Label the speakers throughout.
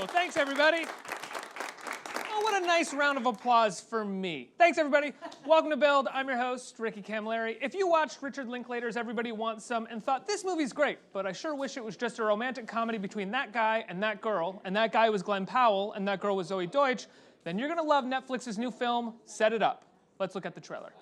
Speaker 1: Oh, thanks, everybody. Oh, what a nice round of applause for me. Thanks, everybody. Welcome to Build. I'm your host, Ricky Camilleri. If you watched Richard Linklater's Everybody Wants Some and thought, this movie's great, but I sure wish it was just a romantic comedy between that guy and that girl, and that guy was Glen Powell, and that girl was Zoey Deutch, then you're gonna love Netflix's new film, Set It Up. Let's look at the trailer.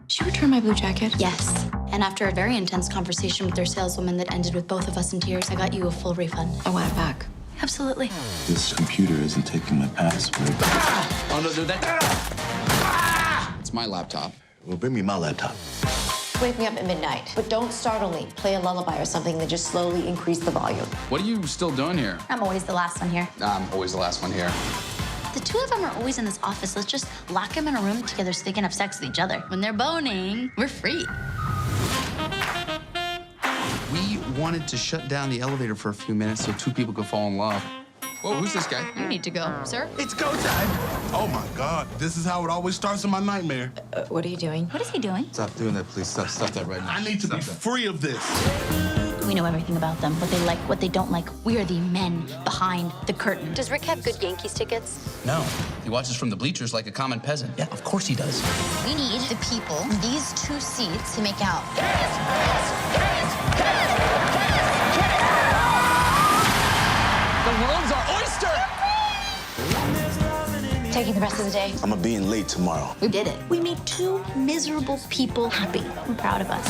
Speaker 2: Did you return my blue jacket?
Speaker 3: Yes. And after a very intense conversation with their saleswoman that ended with both of us in tears, I got you a full refund.
Speaker 2: I want it back.
Speaker 3: Absolutely.
Speaker 4: This computer isn't taking my password.
Speaker 5: Oh, no, that. It's my laptop.
Speaker 4: Well, bring me my laptop.
Speaker 6: Wake me up at midnight, but don't startle me. Play a lullaby or something that just slowly increase the volume.
Speaker 5: What are you still doing here?
Speaker 3: I'm always the last one here.
Speaker 5: I'm always the last one here.
Speaker 3: The two of them are always in this office. Let's just lock them in a room together so they can have sex with each other. When they're boning, we're free.
Speaker 5: We wanted to shut down the elevator for a few minutes so two people could fall in love. Whoa, who's this guy?
Speaker 3: You need to go, sir.
Speaker 7: It's go time. Oh my God, this is how it always starts in my nightmare.
Speaker 6: What are you doing?
Speaker 3: What is he doing?
Speaker 5: Stop doing that, please. Stop that right now.
Speaker 7: I need to be free of this.
Speaker 3: We know everything about them, what they like, what they don't like. We are the men behind the curtain.
Speaker 6: Does Rick have good Yankees tickets?
Speaker 5: No. He watches from the bleachers like a common peasant.
Speaker 4: Yeah, of course he does.
Speaker 3: We need the people in these two seats to make out.
Speaker 5: The world's our oyster!
Speaker 6: Taking the rest of the day?
Speaker 4: I'm gonna be in late tomorrow.
Speaker 3: We did it. We made two miserable people happy. I'm proud of us.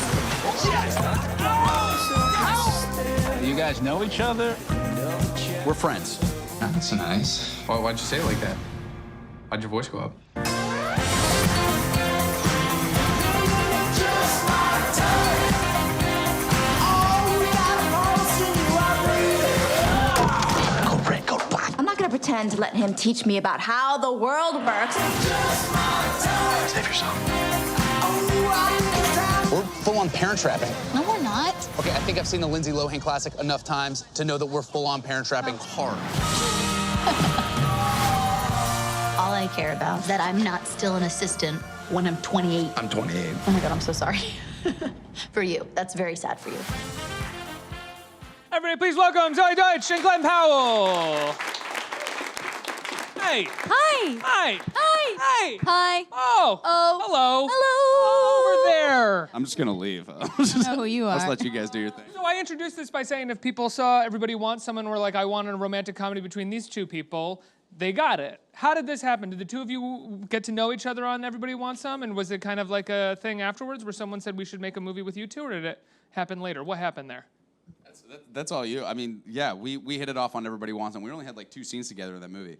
Speaker 8: You guys know each other?
Speaker 5: We're friends. That's nice. Why'd you say it like that? Why'd your voice go up?
Speaker 2: I'm not gonna pretend to let him teach me about how the world works.
Speaker 4: Save yourself.
Speaker 5: We're full-on parent trapping.
Speaker 3: No, we're not.
Speaker 5: Okay, I think I've seen the Lindsay Lohan classic enough times to know that we're full-on parent trapping hard.
Speaker 3: All I care about is that I'm not still an assistant when I'm 28.
Speaker 5: I'm 28.
Speaker 3: Oh my God, I'm so sorry. For you. That's very sad for you.
Speaker 1: Everybody, please welcome Zoey Deutch and Glen Powell. Hey.
Speaker 2: Hi.
Speaker 1: Hi.
Speaker 2: Hi.
Speaker 1: Hey.
Speaker 2: Hi.
Speaker 1: Oh.
Speaker 2: Oh.
Speaker 1: Hello.
Speaker 2: Hello.
Speaker 1: Over there.
Speaker 5: I'm just gonna leave.
Speaker 2: I know who you are.
Speaker 5: Let's let you guys do your thing.
Speaker 1: So I introduced this by saying if people saw Everybody Wants Someone were like, I want a romantic comedy between these two people, they got it. How did this happen? Did the two of you get to know each other on Everybody Wants Some? And was it kind of like a thing afterwards where someone said we should make a movie with you two, or did it happen later? What happened there?
Speaker 9: That's all you. I mean, yeah, we hit it off on Everybody Wants Them. We only had like 2 scenes together in that movie,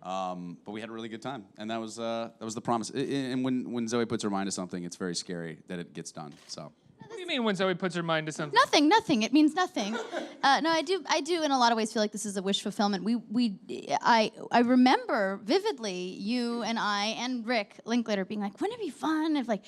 Speaker 9: but we had a really good time, and that was the promise. And when Zoey puts her mind to something, it's very scary that it gets done. So.
Speaker 1: What do you mean when Zoey puts her mind to something?
Speaker 2: Nothing. It means nothing. No, I do in a lot of ways feel like this is a wish fulfillment. I remember vividly you and I and Rick Linklater being like, wouldn't it be fun if like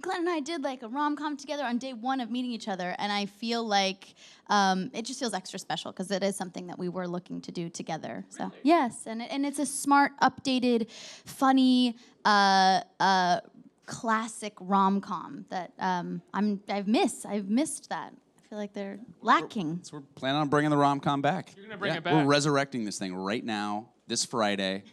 Speaker 2: Glenn and I did like a rom-com together on day one of meeting each other, and I feel like it just feels extra special because it is something that we were looking to do together. So really? Yes, and it's a smart, updated, funny, classic rom-com that I've missed that. I feel like they're lacking.
Speaker 9: So we're planning on bringing the rom-com back.
Speaker 1: You're gonna bring it back.
Speaker 9: We're resurrecting this thing right now, this Friday,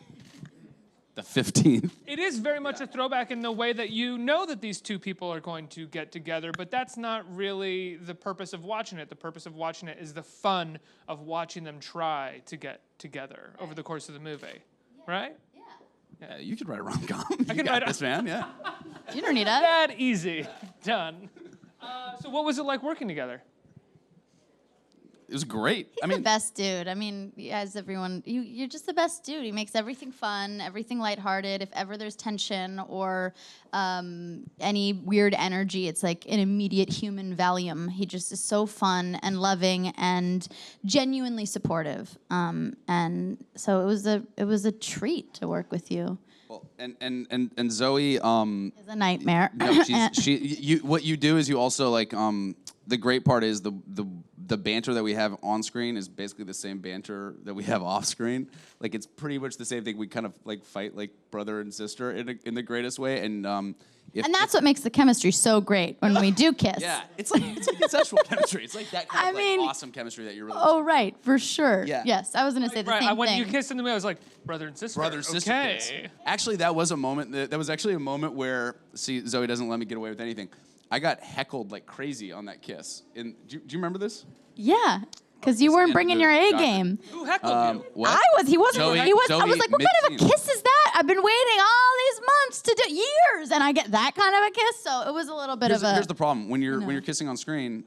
Speaker 9: the 15th.
Speaker 1: It is very much a throwback in the way that you know that these two people are going to get together, but that's not really the purpose of watching it. The purpose of watching it is the fun of watching them try to get together over the course of the movie, right?
Speaker 9: Yeah, you could write a rom-com.
Speaker 1: I can write
Speaker 9: this, man. Yeah.
Speaker 2: You don't need us.
Speaker 1: That easy. Done. So what was it like working together?
Speaker 9: It was great.
Speaker 2: He's the best dude. I mean, as everyone, you're just the best dude. He makes everything fun, everything lighthearted. If ever there's tension or any weird energy, it's like an immediate human Valium. He just is so fun and loving and genuinely supportive. And so it was a treat to work with you.
Speaker 9: Well, and Zoey
Speaker 2: It's a nightmare.
Speaker 9: no, what you do is you also like the great part is the the banter that we have on screen is basically the same banter that we have off screen. Like it's pretty much the same thing. We kind of like fight like brother and sister in the greatest way. And
Speaker 2: that's what makes the chemistry so great when we do kiss.
Speaker 9: Yeah, it's like consensual chemistry. It's like that kind of awesome chemistry that you're really.
Speaker 2: Oh right, for sure.
Speaker 9: Yeah.
Speaker 2: Yes, I was gonna say the same
Speaker 1: when
Speaker 2: thing.
Speaker 1: you kissed in the middle, I was like brother and sister.
Speaker 9: Brother sister
Speaker 1: okay.
Speaker 9: kiss. Actually, that was a moment. That was actually a moment where Zoe doesn't let me get away with anything. I got heckled like crazy on that kiss. Do you remember this?
Speaker 2: Yeah, because you weren't bringing your A game.
Speaker 1: Who heckled you?
Speaker 9: What?
Speaker 2: I was. He wasn't.
Speaker 9: Zoe-
Speaker 2: I was
Speaker 9: Zoe
Speaker 2: like, what kind of a
Speaker 9: mid-scene.
Speaker 2: kiss is that? I've been waiting all these months to do years, and I get that kind of a kiss. So it was a little bit
Speaker 9: Here's
Speaker 2: of a.
Speaker 9: here's the problem when you're kissing on screen.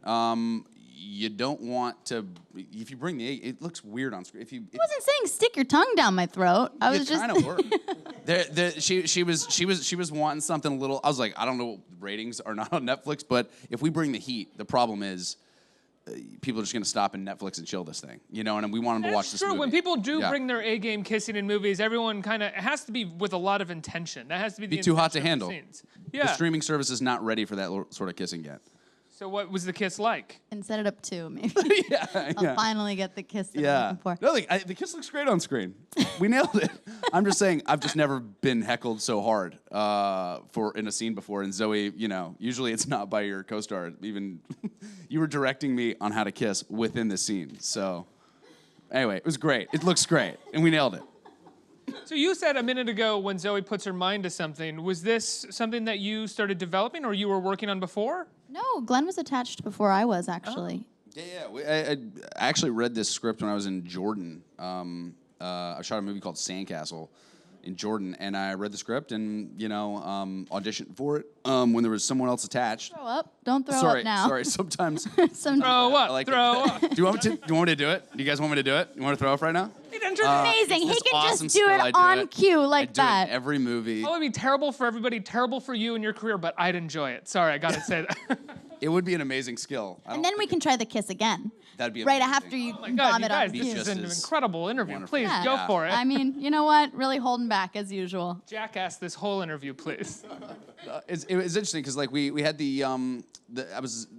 Speaker 9: You don't want to. If you bring the egg, it looks weird on screen.
Speaker 2: I wasn't saying stick your tongue down my throat. I was just.
Speaker 9: kind of work. She was wanting something a little. I was like, I don't know, ratings are not on Netflix, but if we bring the heat, the problem is. People are just going to stop in Netflix and chill this thing, you know, and we want them to watch this
Speaker 1: True.
Speaker 9: movie.
Speaker 1: When people do bring their A game kissing in movies, everyone kind of it has to be with a lot of intention. That has to be the
Speaker 9: too hot to
Speaker 1: intention of
Speaker 9: handle.
Speaker 1: the scenes. Yeah.
Speaker 9: The streaming service is not ready for that sort of kissing yet.
Speaker 1: So what was the kiss like?
Speaker 2: And set it up too, maybe.
Speaker 9: Yeah,
Speaker 2: I'll finally get the kiss that I'm looking for.
Speaker 9: No, the kiss looks great on screen. We nailed it. I'm just saying, I've just never been heckled so hard in a scene before. And Zoe, you know, usually it's not by your co-star. Even you were directing me on how to kiss within the scene. So anyway, it was great. It looks great, and we nailed it.
Speaker 1: So you said a minute ago when Zoe puts her mind to something, was this something that you started developing or you were working on before?
Speaker 2: No, Glenn was attached before I was actually.
Speaker 9: Yeah. I actually read this script when I was in Jordan. I shot a movie called Sandcastle in Jordan, and I read the script and, you know, auditioned for it when there was someone else attached.
Speaker 2: Throw up. Don't throw up now.
Speaker 9: Sorry, sometimes.
Speaker 1: Throw up,
Speaker 9: like
Speaker 1: throw
Speaker 9: it.
Speaker 1: up.
Speaker 9: Do you want me to do it? Do you guys want me to do it? You want to throw up right now?
Speaker 2: Amazing. He
Speaker 9: This
Speaker 2: can
Speaker 9: awesome
Speaker 2: just do
Speaker 9: skill, I
Speaker 2: it on cue like
Speaker 9: I do
Speaker 2: that.
Speaker 9: it in every movie.
Speaker 1: Oh, it'd be terrible for everybody, terrible for you and your career, but I'd enjoy it. Sorry, I gotta say that.
Speaker 9: It would be an amazing skill.
Speaker 2: And then we can try the kiss again.
Speaker 9: That'd be
Speaker 2: right
Speaker 9: amazing.
Speaker 2: after you
Speaker 1: Oh my God, you
Speaker 2: vomit on
Speaker 1: guys,
Speaker 2: cue.
Speaker 1: this is
Speaker 9: Just
Speaker 1: an
Speaker 9: as
Speaker 1: incredible interview.
Speaker 9: wonderful.
Speaker 1: Please,
Speaker 2: Yeah.
Speaker 1: go for it.
Speaker 2: I mean, you know what? Really holding back as usual.
Speaker 1: Jackass this whole interview, please.
Speaker 9: It was interesting because like we had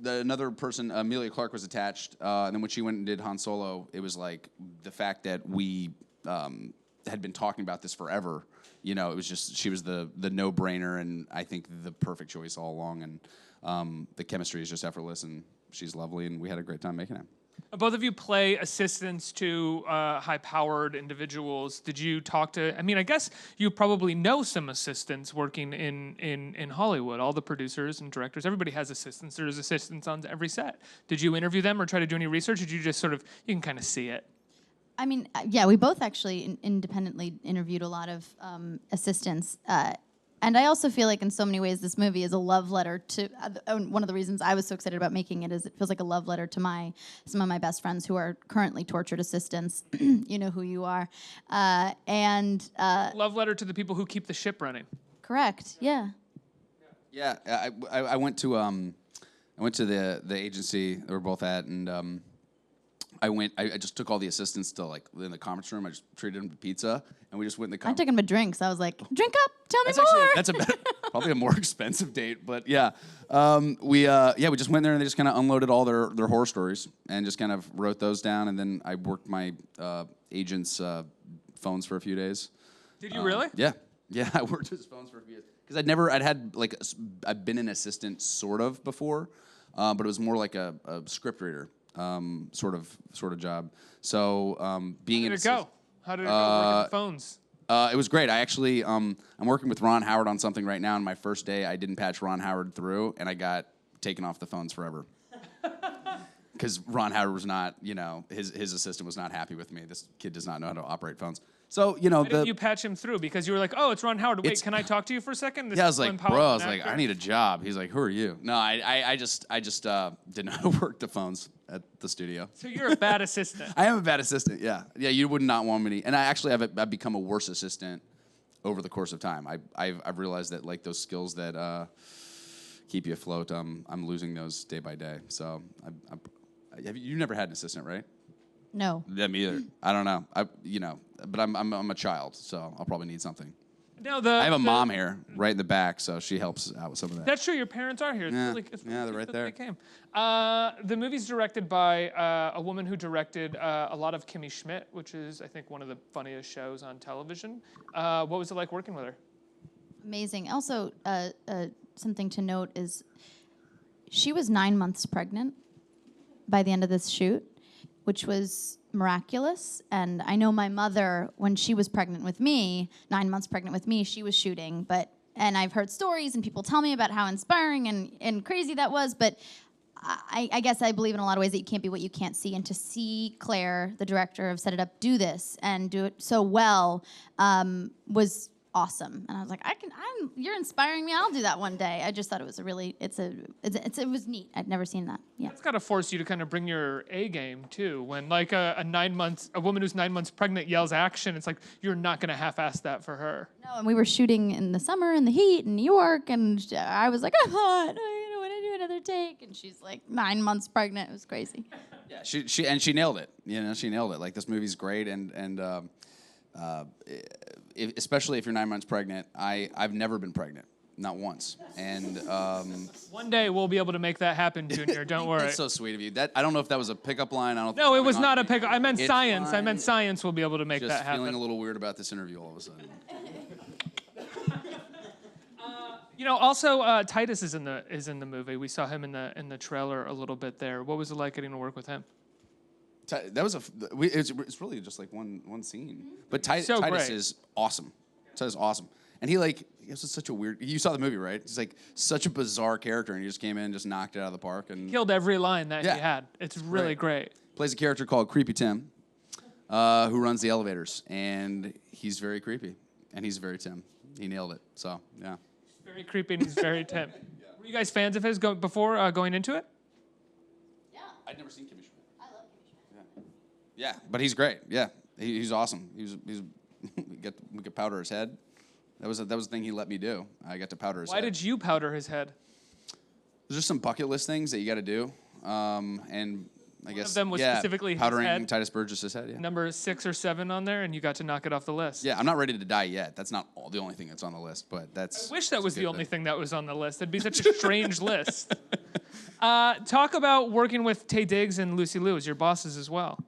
Speaker 9: another person, Amelia Clark, was attached, and then when she went and did Han Solo, it was like the fact that we had been talking about this forever. You know, it was just she was the no-brainer, and I think the perfect choice all along. And the chemistry is just effortless, and she's lovely, and we had a great time making it.
Speaker 1: Both of you play assistants to high-powered individuals. Did you talk to? I mean, I guess you probably know some assistants working in Hollywood. All the producers and directors, everybody has assistants. There's assistants on every set. Did you interview them or try to do any research? Or did you just sort of you can kind of see it?
Speaker 2: I mean, yeah, we both actually independently interviewed a lot of assistants. And I also feel like in so many ways this movie is a love letter to, one of the reasons I was so excited about making it is it feels like a love letter to some of my best friends who are currently tortured assistants. You know who you are.
Speaker 1: Love letter to the people who keep the ship running.
Speaker 2: Correct, yeah.
Speaker 9: Yeah, I went to the agency that we're both at, and I just took all the assistants to like in the conference room. I just treated them to pizza, and we just went in the
Speaker 2: I
Speaker 9: conference.
Speaker 2: took him to drinks. I was like, drink up, tell me
Speaker 9: That's
Speaker 2: more.
Speaker 9: actually that's a better, probably a more expensive date, but yeah, we just went there and they just kind of unloaded all their horror stories and just kind of wrote those down, and then I worked my agent's phones for a few days.
Speaker 1: Did you really?
Speaker 9: Yeah, I worked his phones for a few days because I'd been an assistant sort of before, but it was more like a script reader. Sort of job. So being
Speaker 1: How did it go? How did it go working the phones?
Speaker 9: It was great. I actually I'm working with Ron Howard on something right now. And my first day, I didn't patch Ron Howard through, and I got taken off the phones forever. Because Ron Howard was not, his assistant was not happy with me. This kid does not know how to operate phones. So
Speaker 1: Why didn't you patch him through? Because you were like, oh, it's Ron Howard. Wait, can I talk to you for a second?
Speaker 9: I was like, bro, I need a job. He's like, who are you? No, I just didn't know how to work the phones at the studio.
Speaker 1: So you're a bad assistant.
Speaker 9: I am a bad assistant, yeah. Yeah, you would not want me to. And I actually I've become a worse assistant over the course of time. I've realized that like those skills that keep you afloat, I'm losing those day by day. So you never had an assistant, right?
Speaker 2: No.
Speaker 9: Yeah, me either. I don't know. But I'm a child, so I'll probably need something.
Speaker 1: No,
Speaker 9: I have a mom here, right in the back, so she helps out with some of that.
Speaker 1: That's true. Your parents are here. It's
Speaker 9: Yeah.
Speaker 1: really, it's really
Speaker 9: Yeah, they're
Speaker 1: good
Speaker 9: right
Speaker 1: that
Speaker 9: there.
Speaker 1: They came. The movie's directed by a woman who directed a lot of Kimmy Schmidt, which is, I think, one of the funniest shows on television. What was it like working with her?
Speaker 2: Amazing. Also, something to note is she was 9 months pregnant by the end of this shoot, which was miraculous. And I know my mother, when she was pregnant with me, 9 months pregnant with me, she was shooting. And I've heard stories and people tell me about how inspiring and crazy that was. But I guess I believe in a lot of ways that you can't be what you can't see. And to see Claire, the director of Set It Up, do this and do it so well was awesome. And I was like, you're inspiring me. I'll do that one day. I just thought it was it was neat. I'd never seen that. Yeah.
Speaker 1: It's got to force you to kind of bring your A game too. When like a woman who's 9 months pregnant yells action, it's like you're not going to half-ass that for her.
Speaker 2: No, and we were shooting in the summer in the heat in New York, and I was like, I'm hot. I don't want to do another take. And she's like 9 months pregnant. It was crazy.
Speaker 9: Yeah, she nailed it. She nailed it. Like, this movie's great, and especially if you're 9 months pregnant. I've never been pregnant, not once. And
Speaker 1: one day we'll be able to make that happen, Junior. Don't worry.
Speaker 9: That's so sweet of you. I don't know if that was a pickup line.
Speaker 1: No, it was not a pickup. I meant science. I meant science will be able to make
Speaker 9: Just
Speaker 1: that happen.
Speaker 9: feeling a little weird about this interview all of a sudden.
Speaker 1: Also Titus is in the movie. We saw him in the trailer a little bit there. What was it like getting to work with him?
Speaker 9: That was it's really just like one scene. But Titus
Speaker 1: great.
Speaker 9: is awesome. Titus is awesome. And he was such a weird. You saw the movie, right? He's like such a bizarre character, and he just came in, and just knocked it out of the park, and
Speaker 1: Killed every line that he had. It's really great.
Speaker 9: Plays a character called Creepy Tim, who runs the elevators, and he's very creepy, and he's very Tim. He nailed it. So yeah.
Speaker 1: Very creepy, and he's very Tim. Were you guys fans of his before going into it?
Speaker 2: Yeah.
Speaker 9: I'd never seen Kimmy Schmidt.
Speaker 2: I love Kimmy Schmidt.
Speaker 9: Yeah, but he's great. Yeah, he's awesome. We could powder his head. That was the thing he let me do. I got to powder his head.
Speaker 1: Why did you powder his head?
Speaker 9: There's just some bucket list things that you got to do, and I guess
Speaker 1: of them was specifically his
Speaker 9: powdering
Speaker 1: head?
Speaker 9: Titus Burgess' head. Yeah.
Speaker 1: Number 6 or 7 on there, and you got to knock it off the list.
Speaker 9: Yeah, I'm not ready to die yet. That's not the only thing that's on the list, but that's.
Speaker 1: I wish that was the only thing that was on the list. It'd be such a strange list. Talk about working with Taye Diggs and Lucy Liu as your bosses as well.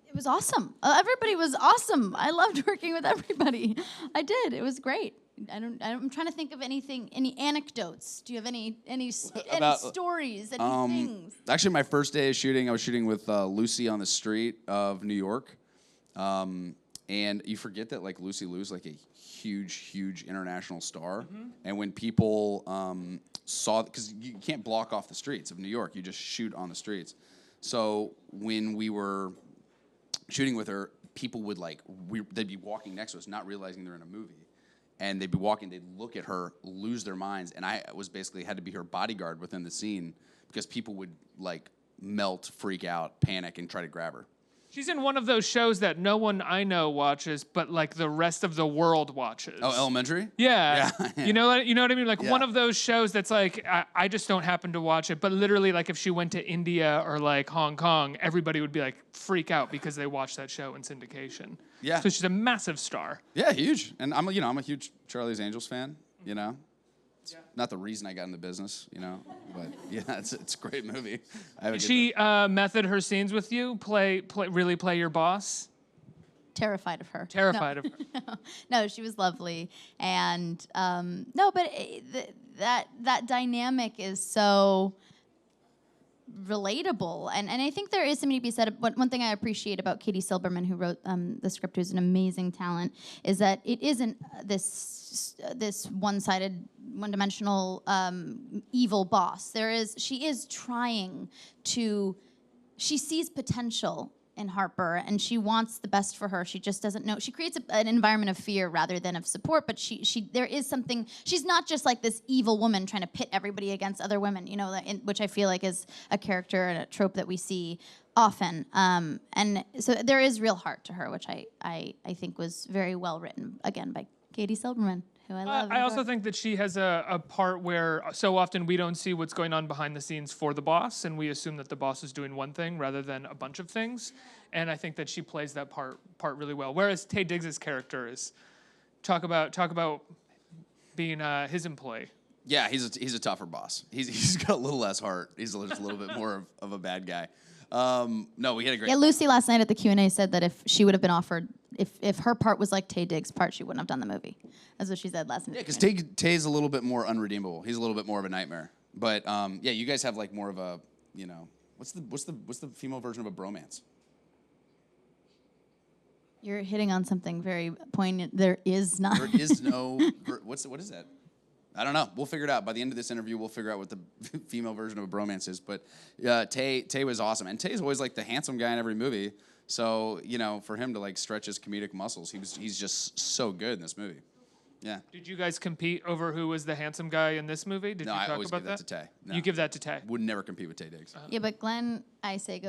Speaker 2: It was awesome. Everybody was awesome. I loved working with everybody. I did. It was great. I'm trying to think of any anecdotes. Do you have any stories, any things?
Speaker 9: Actually, my first day of shooting, I was shooting with Lucy on the street of New York. And you forget that like Lucy Liu's like a huge international star. Mm-hmm. And when people saw, because you can't block off the streets of New York, you just shoot on the streets. So when we were shooting with her, people would they'd be walking next to us, not realizing they're in a movie. And they'd be walking, they'd look at her, lose their minds, and I was basically had to be her bodyguard within the scene because people would like melt, freak out, panic, and try to grab her.
Speaker 1: She's in one of those shows that no one I know watches, but like the rest of the world watches.
Speaker 9: Oh, Elementary?
Speaker 1: Yeah.
Speaker 9: Yeah.
Speaker 1: You know what I mean? Like one of those shows that's like, I just don't happen to watch it, but literally like if she went to India or like Hong Kong, everybody would be like freak out because they watched that show in syndication.
Speaker 9: Yeah.
Speaker 1: So she's a massive star.
Speaker 9: Yeah, huge. And I'm a huge Charlie's Angels fan, you know? It's not the reason I got in the business, you know, but yeah, it's a great movie.
Speaker 1: Did she method her scenes with you? Really play your boss?
Speaker 2: Terrified of her.
Speaker 1: Terrified of her.
Speaker 2: No, she was lovely, and no, but that dynamic is so relatable, and I think there is something to be said. One thing I appreciate about Katie Silberman, who wrote the script, who's an amazing talent, is that it isn't this one-sided, one-dimensional evil boss. She is trying to. She sees potential in Harper, and she wants the best for her. She just doesn't know. She creates an environment of fear rather than of support, but there is something. She's not just like this evil woman trying to pit everybody against other women, you know, which I feel like is a character and a trope that we see often. And so there is real heart to her, which I think was very well written, again, by Katie Silberman, who I love.
Speaker 1: I also think that she has a part where so often we don't see what's going on behind the scenes for the boss, and we assume that the boss is doing one thing rather than a bunch of things. And I think that she plays that part really well. Whereas Taye Diggs' character is talk about being his employee.
Speaker 9: Yeah, he's a tougher boss. He's got a little less heart. He's just a little bit more of a bad guy. No, we had a great.
Speaker 2: Yeah, Lucy last night at the Q&A said that if she would have been offered, if her part was like Taye Diggs' part, she wouldn't have done the movie. That's what she said last night.
Speaker 9: Yeah, because Taye's a little bit more unredeemable. He's a little bit more of a nightmare. But yeah, you guys have like more of a, what's the female version of a bromance?
Speaker 2: You're hitting on something very poignant. There is not.
Speaker 9: There is no. What is that? I don't know. We'll figure it out. By the end of this interview, we'll figure out what the female version of a bromance is. But Taye was awesome. And Taye's always like the handsome guy in every movie. So, for him to like stretch his comedic muscles, he's just so good in this movie. Yeah.
Speaker 1: Did you guys compete over who was the handsome guy in this movie? Did
Speaker 9: No,
Speaker 1: you
Speaker 9: I
Speaker 1: talk
Speaker 9: always
Speaker 1: about
Speaker 9: give that to Taye. No.
Speaker 1: You give that to Taye.
Speaker 9: Would never compete with Taye Diggs.
Speaker 2: Yeah, but Glenn, I say,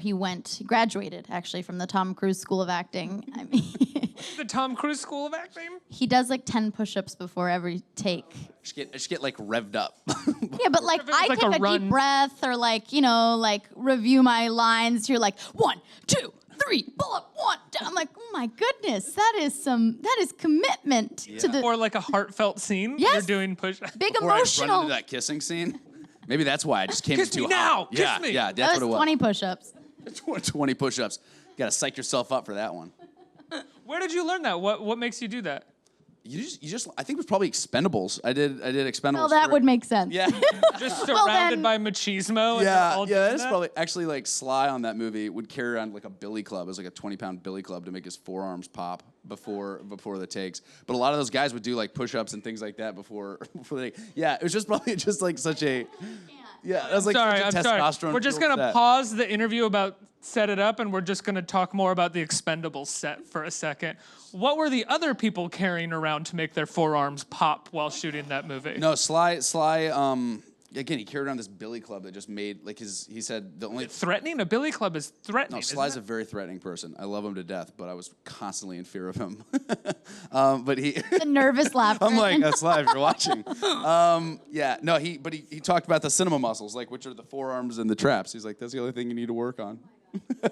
Speaker 2: he graduated actually from the Tom Cruise School of Acting. I mean,
Speaker 1: The Tom Cruise School of Acting?
Speaker 2: he does like 10 push-ups before every take.
Speaker 9: I just get like revved up.
Speaker 2: Yeah, but like
Speaker 1: If it was
Speaker 2: I
Speaker 1: like
Speaker 2: take
Speaker 1: a
Speaker 2: a
Speaker 1: run.
Speaker 2: deep breath or like, review my lines. You're like, 1, 2, 3, pull up, 1, down. I'm like, oh my goodness, that is commitment to the
Speaker 1: Or like a heartfelt scene?
Speaker 2: Yes.
Speaker 1: You're doing push.
Speaker 2: big
Speaker 9: Before I run
Speaker 2: emotional.
Speaker 9: into that kissing scene. Maybe that's why I just came
Speaker 1: Kiss
Speaker 9: in too
Speaker 1: me
Speaker 9: hot.
Speaker 1: now! Kiss
Speaker 9: Yeah,
Speaker 1: me!
Speaker 9: yeah,
Speaker 2: That
Speaker 9: that's
Speaker 2: was
Speaker 9: what it
Speaker 2: 20 push-ups.
Speaker 9: was. 20 push-ups. Got to psych yourself up for that one.
Speaker 1: Where did you learn that? What makes you do that?
Speaker 9: You just. I think it was probably Expendables. I did Expendables.
Speaker 2: Well, that would make sense.
Speaker 9: Yeah.
Speaker 1: Just
Speaker 2: Well,
Speaker 1: surrounded
Speaker 2: then-
Speaker 1: by machismo? And
Speaker 9: Yeah,
Speaker 1: they're all
Speaker 9: yeah,
Speaker 1: doing
Speaker 9: that's
Speaker 1: that?
Speaker 9: probably actually like Sly on that movie would carry around like a billy club. It was like a 20-pound billy club to make his forearms pop before the takes. But a lot of those guys would do like push-ups and things like that before they. Yeah, it was just probably just like such a. Yeah, that was like
Speaker 1: Sorry, I'm
Speaker 9: such a
Speaker 1: sorry.
Speaker 9: testosterone.
Speaker 1: We're just
Speaker 9: fueled
Speaker 1: gonna
Speaker 9: set.
Speaker 1: pause the interview about Set It Up, and we're just gonna talk more about the Expendables set for a second. What were the other people carrying around to make their forearms pop while shooting that movie?
Speaker 9: No, Sly. Again, he carried around this billy club that just made like he said the only.
Speaker 1: Threatening? A billy club is threatening.
Speaker 9: No,
Speaker 1: isn't
Speaker 9: Sly's
Speaker 1: it?
Speaker 9: a very threatening person. I love him to death, but I was constantly in fear of him. But he.
Speaker 2: The nervous laughter.
Speaker 9: I'm like, that's Sly if you're watching. Yeah, no, he talked about the cinema muscles, like which are the forearms and the traps. He's like, that's the only thing you need to work on.
Speaker 2: So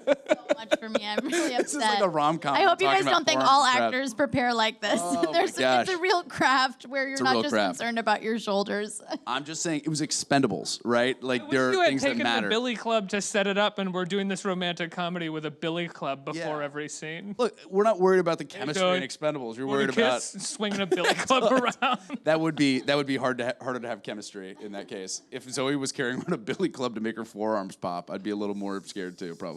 Speaker 2: much for me. I'm really upset.
Speaker 9: This is like a rom-com.
Speaker 2: I hope you
Speaker 9: talking
Speaker 2: guys
Speaker 9: about
Speaker 2: don't think
Speaker 9: forearms
Speaker 2: all
Speaker 9: and traps.
Speaker 2: actors prepare like this.
Speaker 9: Oh my gosh.
Speaker 2: It's a real craft where you're
Speaker 9: a
Speaker 2: not
Speaker 9: real
Speaker 2: just
Speaker 9: craft.
Speaker 2: concerned about your shoulders.
Speaker 9: I'm just saying it was Expendables, right? Like
Speaker 1: I
Speaker 9: there
Speaker 1: wish you
Speaker 9: are
Speaker 1: had
Speaker 9: things that
Speaker 1: taken
Speaker 9: matter.
Speaker 1: the billy club to set it up, and we're doing this romantic comedy with a billy club before
Speaker 9: Yeah.
Speaker 1: every scene.
Speaker 9: Look, we're not worried about the chemistry
Speaker 1: doing?
Speaker 9: in Expendables. You're
Speaker 1: Wanna
Speaker 9: worried about
Speaker 1: kiss? Swinging a billy club around.
Speaker 9: that would be harder to have chemistry in that case. If Zoe was carrying around a billy club to make her forearms pop, I'd be a little more scared too, probably.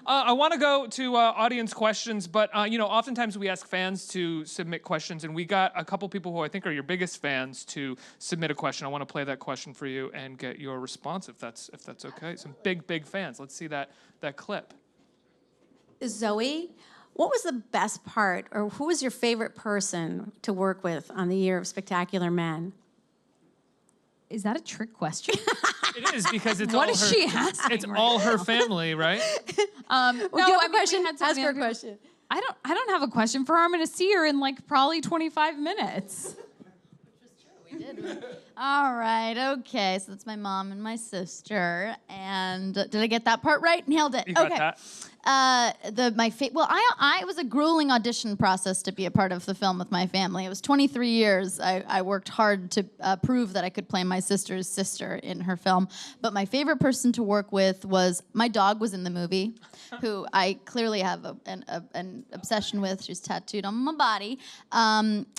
Speaker 1: I want to go to audience questions, but oftentimes we ask fans to submit questions, and we got a couple people who I think are your biggest fans to submit a question. I want to play that question for you and get your response, if that's okay. Some big fans. Let's see that clip.
Speaker 10: Zoe, what was the best part, or who was your favorite person to work with on the Year of Spectacular Men?
Speaker 11: Is that a trick question?
Speaker 1: It is because it's
Speaker 11: What
Speaker 1: all
Speaker 11: is
Speaker 1: her,
Speaker 11: she asking
Speaker 1: It's
Speaker 11: right
Speaker 1: all her
Speaker 11: now?
Speaker 1: family, right?
Speaker 11: No,
Speaker 10: Do you have
Speaker 11: I
Speaker 10: a
Speaker 11: mean,
Speaker 10: question?
Speaker 11: we had
Speaker 10: Ask
Speaker 11: somebody
Speaker 10: her a
Speaker 11: on-
Speaker 10: question.
Speaker 11: I don't have a question for her. I'm going to see her in like probably 25 minutes.
Speaker 2: All right, okay. So that's my mom and my sister. And did I get that part right? Nailed it.
Speaker 1: You got
Speaker 2: okay.
Speaker 1: that.
Speaker 2: It was a grueling audition process to be a part of the film with my family. It was 23 years. I worked hard to prove that I could play my sister's sister in her film. But my favorite person to work with was my dog was in the movie, who I clearly have an obsession with. She's tattooed on my body.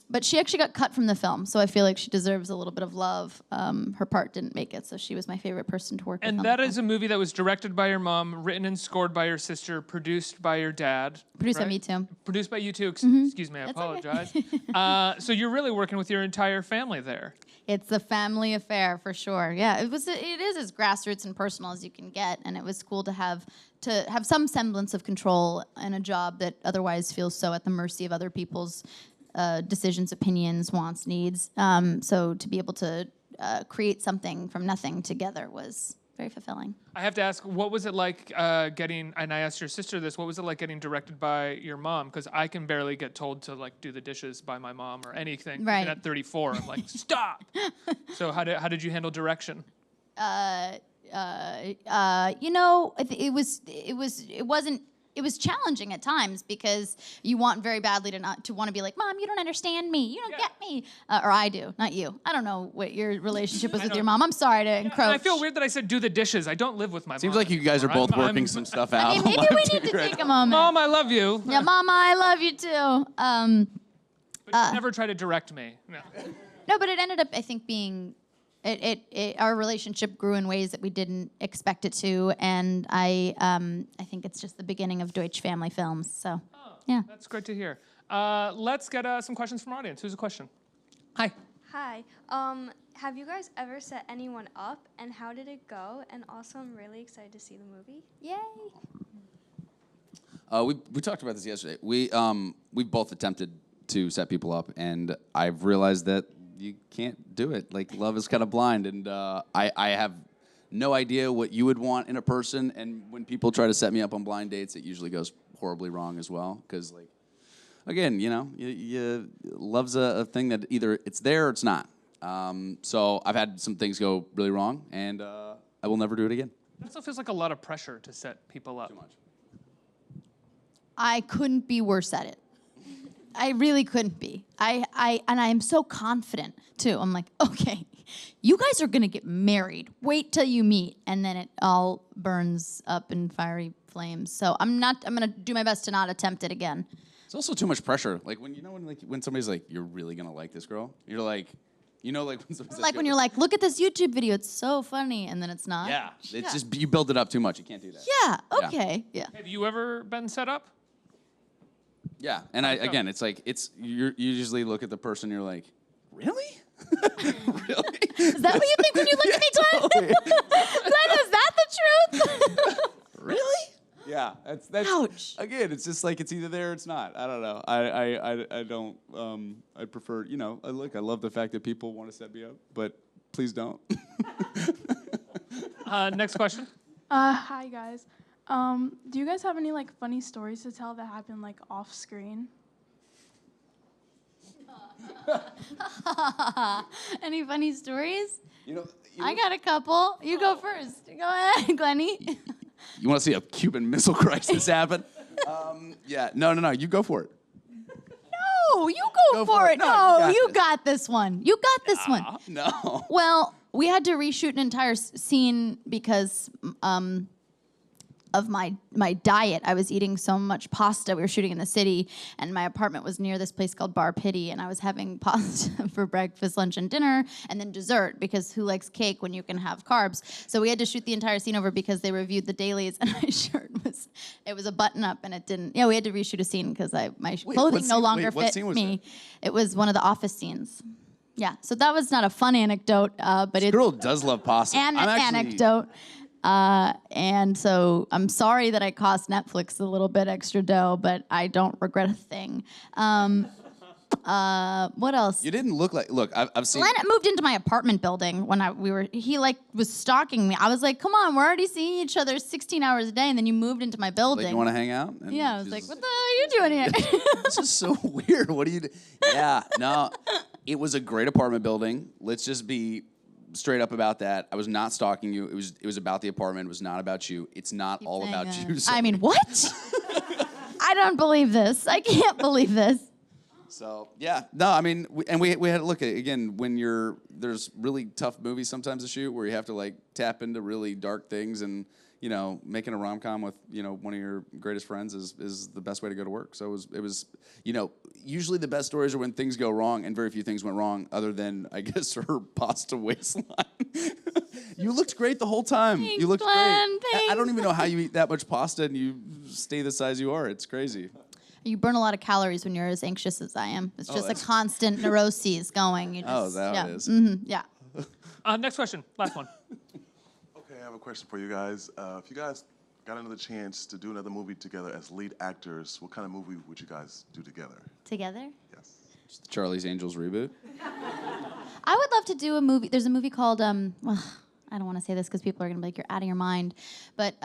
Speaker 2: But she actually got cut from the film, so I feel like she deserves a little bit of love. Her part didn't make it, so she was my favorite person to work with.
Speaker 1: And
Speaker 2: on
Speaker 1: that
Speaker 2: the
Speaker 1: is a movie that was directed by your mom, written and scored by your sister, produced by your dad.
Speaker 2: Produced by
Speaker 1: right?
Speaker 2: me too.
Speaker 1: Produced by you too. Excuse me, I
Speaker 2: That's okay.
Speaker 1: apologize. So you're really working with your entire family there.
Speaker 2: It's a family affair for sure. Yeah, it is as grassroots and personal as you can get, and it was cool to have some semblance of control in a job that otherwise feels so at the mercy of other people's decisions, opinions, wants, needs. So to be able to create something from nothing together was very fulfilling.
Speaker 1: I have to ask, what was it like getting? And I asked your sister this. What was it like getting directed by your mom? Because I can barely get told to like do the dishes by my mom or anything.
Speaker 2: Right.
Speaker 1: Even at 34, I'm like, stop. So how did you handle direction?
Speaker 2: You know, it was challenging at times because you want very badly to want to be like, Mom, you don't understand me, you don't get me, or I do, not you. I don't know what your relationship was with your mom. I'm sorry to encroach.
Speaker 1: I feel weird that I said do the dishes. I don't live with my mom.
Speaker 9: Seems like you guys are both working some stuff out.
Speaker 2: I mean, maybe we need to take a moment.
Speaker 1: Mom, I love you.
Speaker 2: Yeah, Mama, I love you too.
Speaker 1: But you never try to direct me. No.
Speaker 2: No, but it ended up, I think, being. Our relationship grew in ways that we didn't expect it to, and I think it's just the beginning of Deutch family films. So, yeah.
Speaker 1: That's great to hear. Let's get some questions from our audience. Who's a question? Hi.
Speaker 12: Hi. Have you guys ever set anyone up, and how did it go? And also, I'm really excited to see the movie.
Speaker 2: Yay!
Speaker 9: We talked about this yesterday. We both attempted to set people up, and I've realized that you can't do it. Like, love is kind of blind, and I have no idea what you would want in a person, and when people try to set me up on blind dates, it usually goes horribly wrong as well, because, like, again, you know, love's a thing that either it's there or it's not. So I've had some things go really wrong, and I will never do it again.
Speaker 1: It also feels like a lot of pressure to set people up.
Speaker 9: Too much.
Speaker 2: I couldn't be worse at it. I really couldn't be. And I am so confident too. I'm like, okay, you guys are gonna get married. Wait till you meet, and then it all burns up in fiery flames. So I'm gonna do my best to not attempt it again.
Speaker 9: It's also too much pressure. Like when somebody's like, you're really gonna like this girl. You're like, you know, like when somebody's
Speaker 2: Like when you're like, look at this YouTube video, it's so funny, and then it's not.
Speaker 9: yeah, it's just you build it up too much. You can't do that.
Speaker 2: Yeah. Okay. Yeah.
Speaker 1: Have you ever been set up?
Speaker 9: Yeah, and again, it's like you usually look at the person, you're like, really? Really?
Speaker 2: Is that what you think when you look at me, Glenn? Glenn, is that the truth?
Speaker 9: Really? Yeah, that's.
Speaker 2: Ouch.
Speaker 9: Again, it's just like it's either there or it's not. I don't know. I don't. I prefer. You know, I love the fact that people want to set me up, but please don't.
Speaker 1: Next question.
Speaker 13: Hi guys. Do you guys have any like funny stories to tell that happen like off screen?
Speaker 2: Any funny stories?
Speaker 9: You know,
Speaker 2: I got a couple. You go first. Go ahead, Glenny.
Speaker 9: You want to see a Cuban Missile Crisis happen? Yeah. No. You go for it.
Speaker 2: No, you go for it.
Speaker 9: No,
Speaker 2: you got this one. You got this one.
Speaker 9: No.
Speaker 2: Well, we had to reshoot an entire scene because of my diet. I was eating so much pasta. We were shooting in the city, and my apartment was near this place called Bar Pity, and I was having pasta for breakfast, lunch, and dinner, and then dessert, because who likes cake when you can have carbs? So we had to shoot the entire scene over because they reviewed the dailies, and my shirt was a button-up, and it didn't. Yeah, we had to reshoot a scene because my clothing no longer fit me. It was one of the office scenes. Yeah, so that was not a fun anecdote, but
Speaker 9: this girl does love pasta.
Speaker 2: Anecdote. And so I'm sorry that I cost Netflix a little bit extra dough, but I don't regret a thing. What else?
Speaker 9: You didn't look like. Look, I've seen.
Speaker 2: Glenn moved into my apartment building when he like was stalking me. I was like, come on, we're already seeing each other 16 hours a day, and then you moved into my building.
Speaker 9: Like, you want to hang out? And
Speaker 2: yeah, I was like, what the hell are you doing here?
Speaker 9: This is so weird. What do you do? Yeah, no, it was a great apartment building. Let's just be straight up about that. I was not stalking you. It was about the apartment. It was not about you. It's not all about you.
Speaker 2: I mean, what? I don't believe this. I can't believe this.
Speaker 9: So yeah, no, I mean, we had to look at it again when there's really tough movies sometimes to shoot where you have to like tap into really dark things, and you know, making a rom-com with, you know, one of your greatest friends is the best way to go to work. So it was, you know, usually the best stories are when things go wrong, and very few things went wrong other than, I guess, her pasta waistline. You looked great the whole time.
Speaker 2: Thanks,
Speaker 9: You looked
Speaker 2: Glenn,
Speaker 9: great. I don't even know how you eat that much pasta and you stay the size you are. It's crazy.
Speaker 2: You burn a lot of calories when you're as anxious as I am. It's just a constant neuroses going. You just,
Speaker 9: is that how it is?
Speaker 2: Mm-hmm, yeah.
Speaker 1: Next question, last one.
Speaker 7: Okay, I have a question for you guys. If you guys got another chance to do another movie together as lead actors, what kind of movie would you guys do together?
Speaker 2: Together?
Speaker 7: Yes.
Speaker 9: Just the Charlie's Angels reboot.
Speaker 2: I would love to do a movie. There's a movie called, I I don't want to say this because people are going to be like, you're out of your mind. But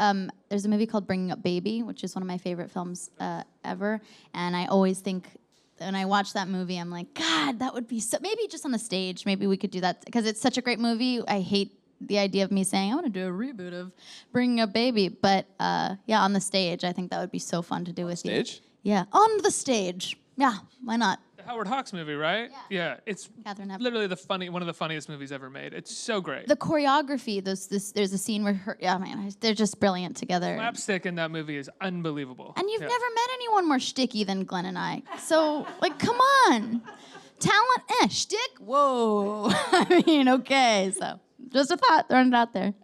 Speaker 2: there's a movie called Bringing Up Baby, which is one of my favorite films ever. And I always think, when I watch that movie, I'm like, God, that would be so, maybe just on the stage, maybe we could do that. Because it's such a great movie. I hate the idea of me saying, I want to do a reboot of Bringing Up Baby. But yeah, on the stage, I think that would be so fun to do with you.
Speaker 9: Stage?
Speaker 2: Yeah, on the stage. Yeah, why not?
Speaker 1: The Howard Hawks movie, right? Yeah. It's
Speaker 2: Catherine Hepburn.
Speaker 1: literally one of the funniest movies ever made. It's so great.
Speaker 2: The choreography, there's a scene where they're just brilliant together.
Speaker 1: Slapstick in that movie is unbelievable.
Speaker 2: And you've never met anyone more shticky than Glenn and I. So, like, come on. Talent, shtick? Whoa. I mean, okay, so just a thought, throwing it out there.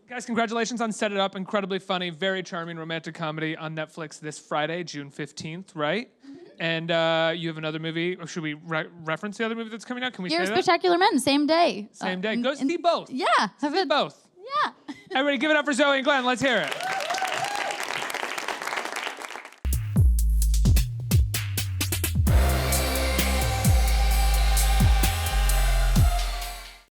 Speaker 1: Guys, congratulations on Set It Up. Incredibly funny, very charming romantic comedy on Netflix this Friday, June 15th, right? And you have another movie. Or should we reference the other movie that's coming out? Can we
Speaker 2: Year
Speaker 1: say
Speaker 2: of
Speaker 1: that?
Speaker 2: Spectacular Men, same day.
Speaker 1: Same day. Go see both.
Speaker 2: Yeah.
Speaker 1: See both.
Speaker 2: Yeah.
Speaker 1: Everybody give it up for Zoey and Glenn. Let's hear it.